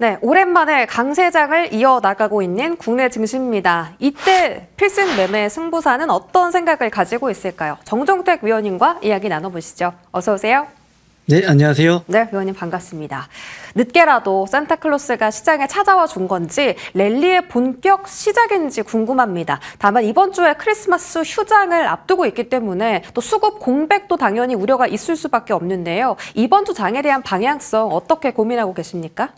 네, 오랜만에 강세장을 이어나가고 있는 국내 증시입니다. 이때 필승 매매 승부사는 어떤 생각을 가지고 있을까요? 정종택 위원님과 이야기 나눠보시죠. 어서 오세요. 네, 안녕하세요. 네, 위원님 반갑습니다. 늦게라도 산타클로스가 시장에 찾아와 준 건지 랠리의 본격 시작인지 궁금합니다. 다만 이번 주에 크리스마스 휴장을 앞두고 있기 때문에 또 수급 공백도 당연히 우려가 있을 수밖에 없는데요. 이번 주 장에 대한 방향성 어떻게 고민하고 계십니까?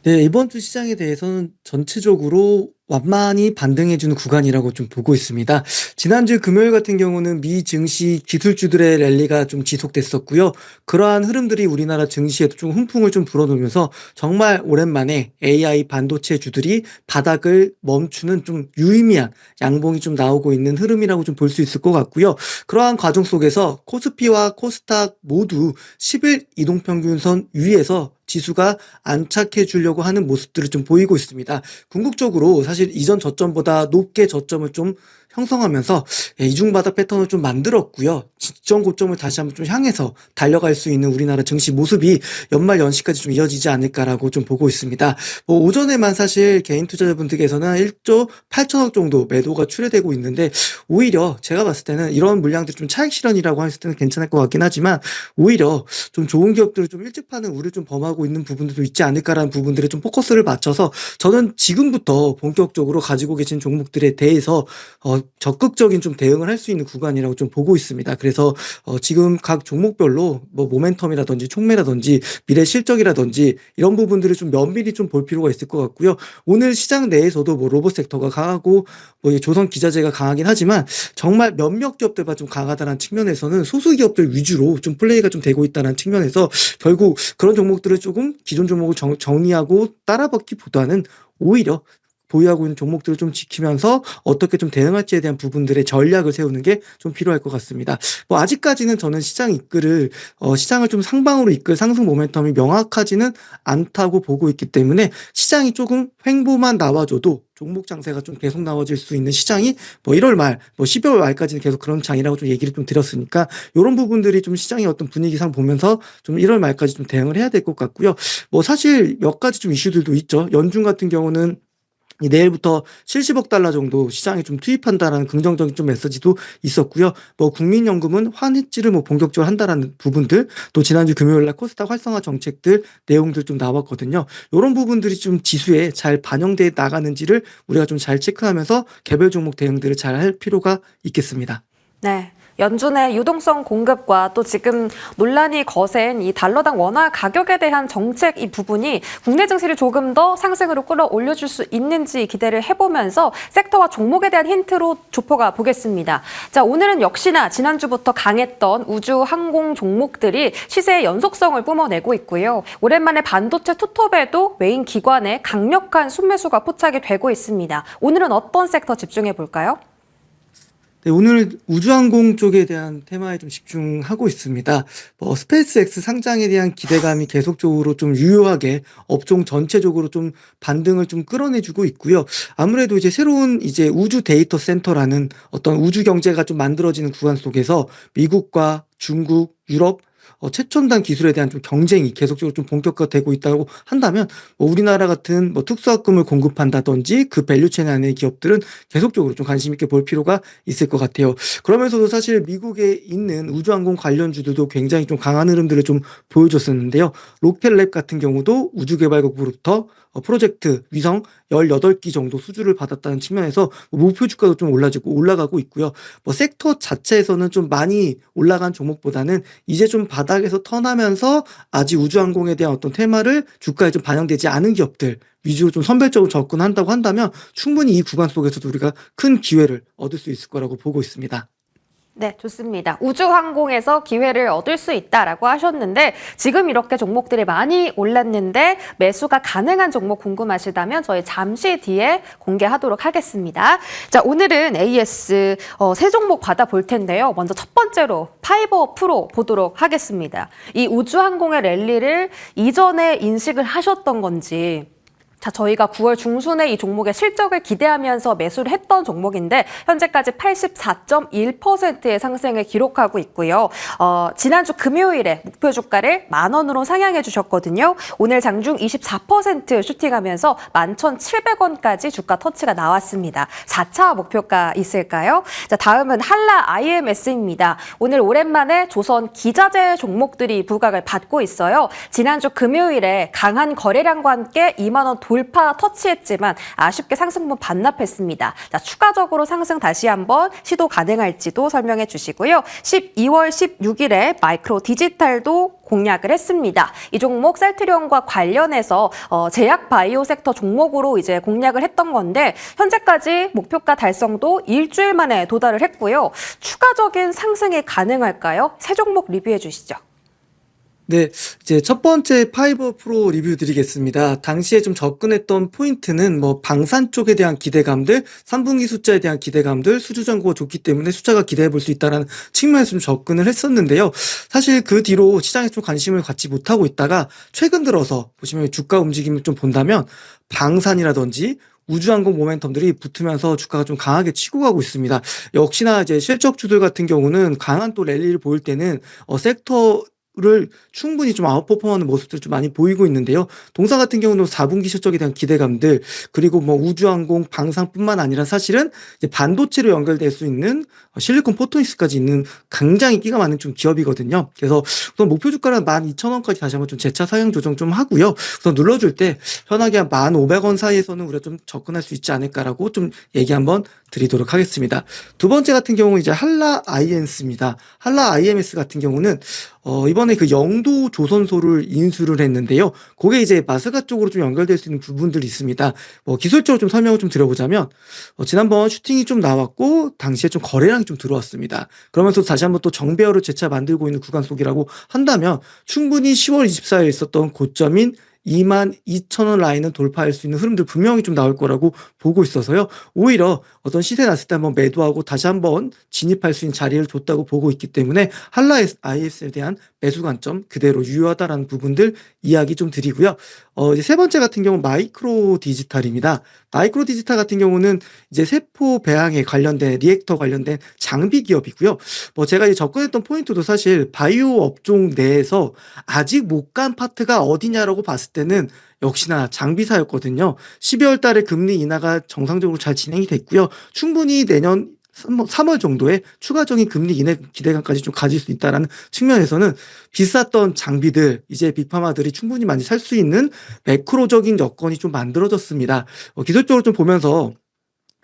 네, 이번 주 시장에 대해서는 전체적으로 완만히 반등해주는 구간이라고 좀 보고 있습니다. 지난주 금요일 같은 경우는 미 증시 기술주들의 랠리가 좀 지속됐었고요. 그러한 흐름들이 우리나라 증시에도 좀 훈풍을 좀 불어넣으면서 정말 오랜만에 AI 반도체 주들이 바닥을 멈추는 좀 유의미한 양봉이 좀 나오고 있는 흐름이라고 좀 볼 수 있을 것 같고요. 그러한 과정 속에서 코스피와 코스닥 모두 10일 이동평균선 위에서 지수가 안착해 주려고 하는 모습들을 좀 보이고 있습니다. 궁극적으로 사실 이전 저점보다 높게 저점을 좀 형성하면서 이중바닥 패턴을 좀 만들었고요. 직전 고점을 다시 한번 좀 향해서 달려갈 수 있는 우리나라 증시 모습이 연말 연시까지 좀 이어지지 않을까라고 좀 보고 있습니다. 오전에만 사실 개인 투자자분들께서는 1조 8천억 정도 매도가 출회되고 있는데 오히려 제가 봤을 때는 이런 물량들 좀 차익 실현이라고 했을 때는 괜찮을 것 같긴 하지만 오히려 좀 좋은 기업들을 좀 일찍 파는 우려를 좀 범하고 있는 부분들도 있지 않을까라는 부분들에 좀 포커스를 맞춰서 저는 지금부터 본격적으로 가지고 계신 종목들에 대해서 적극적인 좀 대응을 할 수 있는 구간이라고 좀 보고 있습니다. 그래서 지금 각 종목별로 뭐 모멘텀이라든지 촉매라든지 미래 실적이라든지 이런 부분들을 좀 면밀히 좀 볼 필요가 있을 것 같고요. 오늘 시장 내에서도 뭐 로봇 섹터가 강하고 뭐 조선 기자재가 강하긴 하지만 정말 몇몇 기업들만 좀 강하다는 측면에서는 소수 기업들 위주로 좀 플레이가 좀 되고 있다는 측면에서 결국 그런 종목들을 조금 기존 종목을 정리하고 따라잡기보다는 오히려 보유하고 있는 종목들을 좀 지키면서 어떻게 좀 대응할지에 대한 부분들의 전략을 세우는 게 좀 필요할 것 같습니다. 뭐 아직까지는 저는 시장을 좀 상방으로 이끌 상승 모멘텀이 명확하지는 않다고 보고 있기 때문에 시장이 조금 횡보만 나와줘도 종목 장세가 좀 계속 나와질 수 있는 시장이 뭐 1월 말, 뭐 12월 말까지는 계속 그런 장이라고 좀 얘기를 좀 드렸으니까 이런 부분들이 좀 시장의 어떤 분위기상 보면서 좀 1월 말까지 좀 대응을 해야 될 것 같고요. 뭐 사실 몇 가지 좀 이슈들도 있죠. 연준 같은 경우는 내일부터 70억 달러 정도 시장에 좀 투입한다라는 긍정적인 좀 메시지도 있었고요. 뭐 국민연금은 환해지를 뭐 본격적으로 한다라는 부분들, 또 지난주 금요일 날 코스닥 활성화 정책들 내용들 좀 나왔거든요. 이런 부분들이 좀 지수에 잘 반영돼 나가는지를 우리가 좀 잘 체크하면서 개별 종목 대응들을 잘 할 필요가 있겠습니다. 네. 연준의 유동성 공급과 또 지금 논란이 거센 이 달러당 원화 가격에 대한 정책 이 부분이 국내 증시를 조금 더 상승으로 끌어올려줄 수 있는지 기대를 해보면서 섹터와 종목에 대한 힌트로 좁혀가 보겠습니다. 자, 오늘은 역시나 지난주부터 강했던 우주 항공 종목들이 시세의 연속성을 뿜어내고 있고요. 오랜만에 반도체 투톱에도 외인 기관의 강력한 순매수가 포착이 되고 있습니다. 오늘은 어떤 섹터 집중해 볼까요? 네, 오늘 우주항공 쪽에 대한 테마에 좀 집중하고 있습니다. 스페이스X 상장에 대한 기대감이 계속적으로 좀 유효하게 업종 전체적으로 좀 반등을 좀 끌어내주고 있고요. 아무래도 이제 새로운 이제 우주 데이터 센터라는 어떤 우주 경제가 좀 만들어지는 구간 속에서 미국과 중국, 유럽 최첨단 기술에 대한 좀 경쟁이 계속적으로 좀 본격화되고 있다고 한다면 뭐 우리나라 같은 뭐 특수학금을 공급한다든지 그 밸류체인 안의 기업들은 계속적으로 좀 관심 있게 볼 필요가 있을 것 같아요. 그러면서도 사실 미국에 있는 우주항공 관련주들도 굉장히 좀 강한 흐름들을 좀 보여줬었는데요. 로켓랩 같은 경우도 우주개발국으로부터 프로젝트 위성 18기 정도 수주를 받았다는 측면에서 목표 주가도 좀 올라가고 있고요. 뭐 섹터 자체에서는 좀 많이 올라간 종목보다는 이제 좀 바닥에서 턴하면서 아직 우주항공에 대한 어떤 테마를 주가에 좀 반영되지 않은 기업들 위주로 좀 선별적으로 접근한다고 한다면 충분히 이 구간 속에서도 우리가 큰 기회를 얻을 수 있을 거라고 보고 있습니다. 네, 좋습니다. 우주항공에서 기회를 얻을 수 있다라고 하셨는데 지금 이렇게 종목들이 많이 올랐는데 매수가 가능한 종목 궁금하시다면 저희 잠시 뒤에 공개하도록 하겠습니다. 자, 오늘은 AS 세 종목 받아볼 텐데요. 먼저 첫 번째로 파이버 프로 보도록 하겠습니다. 이 우주항공의 랠리를 이전에 인식을 하셨던 건지 자, 저희가 9월 중순에 이 종목의 실적을 기대하면서 매수를 했던 종목인데 현재까지 84.1%의 상승을 기록하고 있고요. 지난주 금요일에 목표 주가를 10,000원으로 상향해 주셨거든요. 오늘 장중 24% 슈팅하면서 11,700원까지 주가 터치가 나왔습니다. 4차 목표가 있을까요? 자, 다음은 한라 IMS입니다. 오늘 오랜만에 조선 기자재 종목들이 부각을 받고 있어요. 지난주 금요일에 강한 거래량과 함께 2만 원 돌파 터치했지만 아쉽게 상승분 반납했습니다. 자, 추가적으로 상승 다시 한번 시도 가능할지도 설명해 주시고요. 12월 16일에 마이크로 디지털도 공략을 했습니다. 이 종목 셀트리온과 관련해서 제약 바이오 섹터 종목으로 이제 공략을 했던 건데 현재까지 목표가 달성도 일주일 만에 도달을 했고요. 추가적인 상승이 가능할까요? 세 종목 리뷰해 주시죠. 네, 이제 첫 번째 파이버 프로 리뷰 드리겠습니다. 당시에 좀 접근했던 포인트는 뭐 방산 쪽에 대한 기대감들, 3분기 숫자에 대한 기대감들, 수주 정보가 좋기 때문에 숫자가 기대해 볼 수 있다는 측면에서 좀 접근을 했었는데요. 사실 그 뒤로 시장에 좀 관심을 갖지 못하고 있다가 최근 들어서 보시면 주가 움직임을 좀 본다면 방산이라든지 우주항공 모멘텀들이 붙으면서 주가가 좀 강하게 치고 가고 있습니다. 역시나 이제 실적주들 같은 경우는 강한 또 랠리를 보일 때는 섹터를 충분히 좀 아웃퍼폼하는 모습들을 좀 많이 보이고 있는데요. 동사 같은 경우는 4분기 실적에 대한 기대감들, 그리고 뭐 우주항공, 방산뿐만 아니라 사실은 이제 반도체로 연결될 수 있는 실리콘 포토닉스까지 있는 굉장히 끼가 많은 좀 기업이거든요. 그래서 우선 목표 주가는 12,000원까지 다시 한번 좀 재차 상향 조정 좀 하고요. 우선 눌러줄 때 편하게 한 1,500원 사이에서는 우리가 좀 접근할 수 있지 않을까라고 좀 얘기 한번 드리도록 하겠습니다. 두 번째 같은 경우는 이제 한라 IMS입니다. 한라 IMS 같은 경우는 이번에 그 영도 조선소를 인수를 했는데요. 그게 이제 마스가 쪽으로 좀 연결될 수 있는 부분들이 있습니다. 기술적으로 좀 설명을 좀 드려보자면, 지난번 슈팅이 좀 나왔고, 당시에 좀 거래량이 좀 들어왔습니다. 그러면서 다시 한번 또 정배열을 재차 만들고 있는 구간 속이라고 한다면, 충분히 10월 24일 있었던 고점인 22,000원 라인은 돌파할 수 있는 흐름들 분명히 좀 나올 거라고 보고 있어서요. 오히려 어떤 시세 났을 때 한번 매도하고 다시 한번 진입할 수 있는 자리를 줬다고 보고 있기 때문에 한라 IS에 대한 매수 관점 그대로 유효하다라는 부분들 이야기 좀 드리고요. 이제 세 번째 같은 경우는 마이크로 디지털입니다. 마이크로 디지털 같은 경우는 이제 세포 배양에 관련된 리액터 관련된 장비 기업이고요. 제가 이제 접근했던 포인트도 사실 바이오 업종 내에서 아직 못 간 파트가 어디냐라고 봤을 때는 역시나 장비사였거든요. 12월 달에 금리 인하가 정상적으로 잘 진행이 됐고요. 충분히 내년 3월 정도에 추가적인 금리 인하 기대감까지 좀 가질 수 있다는 측면에서는 비쌌던 장비들, 이제 빅파마들이 충분히 많이 살 수 있는 매크로적인 여건이 좀 만들어졌습니다. 기술적으로 좀 보면서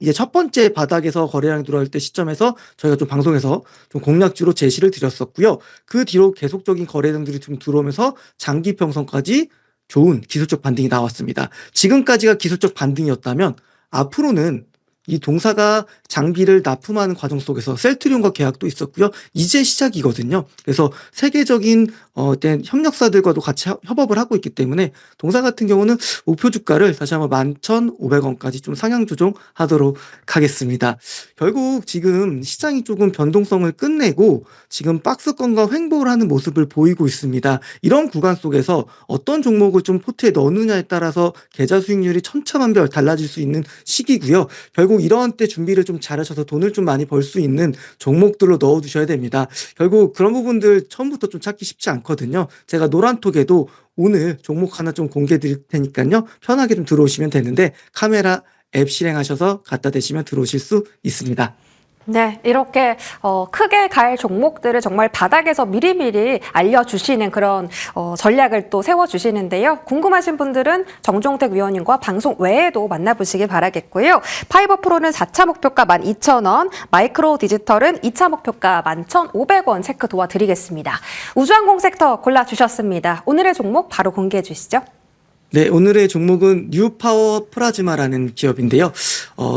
이제 첫 번째 바닥에서 거래량이 들어올 때 시점에서 저희가 좀 방송에서 좀 공략주로 제시를 드렸었고요. 그 뒤로 계속적인 거래량들이 좀 들어오면서 장기 평선까지 좋은 기술적 반등이 나왔습니다. 지금까지가 기술적 반등이었다면 앞으로는 이 동사가 장비를 납품하는 과정 속에서 셀트리온과 계약도 있었고요. 이제 시작이거든요. 그래서 세계적인 협력사들과도 같이 협업을 하고 있기 때문에 동사 같은 경우는 목표 주가를 다시 한번 11,500원까지 좀 상향 조정하도록 하겠습니다. 결국 지금 시장이 조금 변동성을 끝내고 지금 박스권과 횡보를 하는 모습을 보이고 있습니다. 이런 구간 속에서 어떤 종목을 좀 포트에 넣느냐에 따라서 계좌 수익률이 천차만별 달라질 수 있는 시기고요. 결국 이러한 때 준비를 좀 잘하셔서 돈을 좀 많이 벌 수 있는 종목들로 넣어두셔야 됩니다. 결국 그런 부분들 처음부터 좀 찾기 쉽지 않거든요. 제가 노란톡에도 오늘 종목 하나 좀 공개해 드릴 테니까요. 편하게 좀 들어오시면 되는데 카메라 앱 실행하셔서 갖다 대시면 들어오실 수 있습니다. 네, 이렇게 크게 갈 종목들을 정말 바닥에서 미리미리 알려주시는 그런 전략을 또 세워주시는데요. 궁금하신 분들은 정종택 위원님과 방송 외에도 만나보시길 바라겠고요. 파이버 프로는 4차 목표가 12,000원, 마이크로 디지털은 2차 목표가 11,500원 체크 도와드리겠습니다. 우주항공 섹터 골라주셨습니다. 오늘의 종목 바로 공개해 주시죠. 네, 오늘의 종목은 뉴파워 플라즈마라는 기업인데요.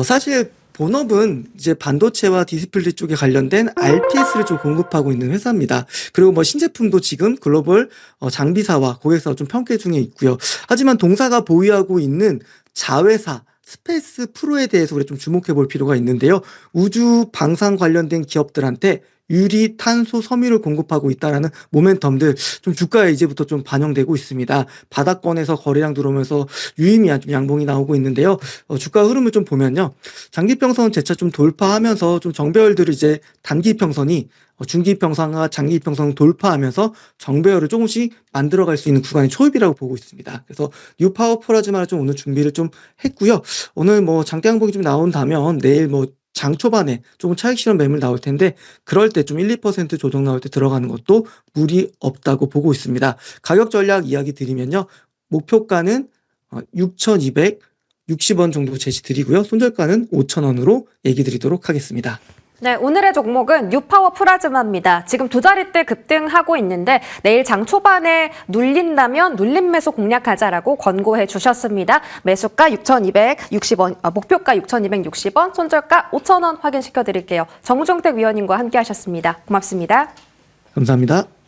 사실 본업은 이제 반도체와 디스플레이 쪽에 관련된 RPS를 좀 공급하고 있는 회사입니다. 그리고 뭐 신제품도 지금 글로벌 장비사와 고객사와 좀 평가 중에 있고요. 하지만 동사가 보유하고 있는 자회사 스페이스 프로에 대해서 우리 좀 주목해 볼 필요가 있는데요. 우주 방산 관련된 기업들한테 유리, 탄소, 섬유를 공급하고 있다라는 모멘텀들 좀 주가에 이제부터 좀 반영되고 있습니다. 바닥권에서 거래량 들어오면서 유의미한 좀 양봉이 나오고 있는데요. 주가 흐름을 좀 보면요. 장기평선 재차 좀 돌파하면서 좀 정배열들을 이제 단기평선이 중기평선과 장기평선 돌파하면서 정배열을 조금씩 만들어갈 수 있는 구간이 초입이라고 보고 있습니다. 그래서 뉴파워 플라즈마를 좀 오늘 준비를 좀 했고요. 오늘 뭐 장대 양봉이 좀 나온다면 내일 뭐 장 초반에 조금 차익 실현 매물 나올 텐데 그럴 때 좀 1, 2% 조정 나올 때 들어가는 것도 무리 없다고 보고 있습니다. 가격 전략 이야기 드리면요. 목표가는 6,260원 정도 제시 드리고요. 손절가는 5,000원으로 얘기 드리도록 하겠습니다. 네, 오늘의 종목은 뉴파워 플라즈마입니다. 지금 두 자릿대 급등하고 있는데 내일 장 초반에 눌린다면 눌림 매수 공략하자라고 권고해 주셨습니다. 매수가 6,260원, 목표가 6,260원, 손절가 5,000원 확인시켜 드릴게요. 정종택 위원님과 함께 하셨습니다. 고맙습니다. 감사합니다.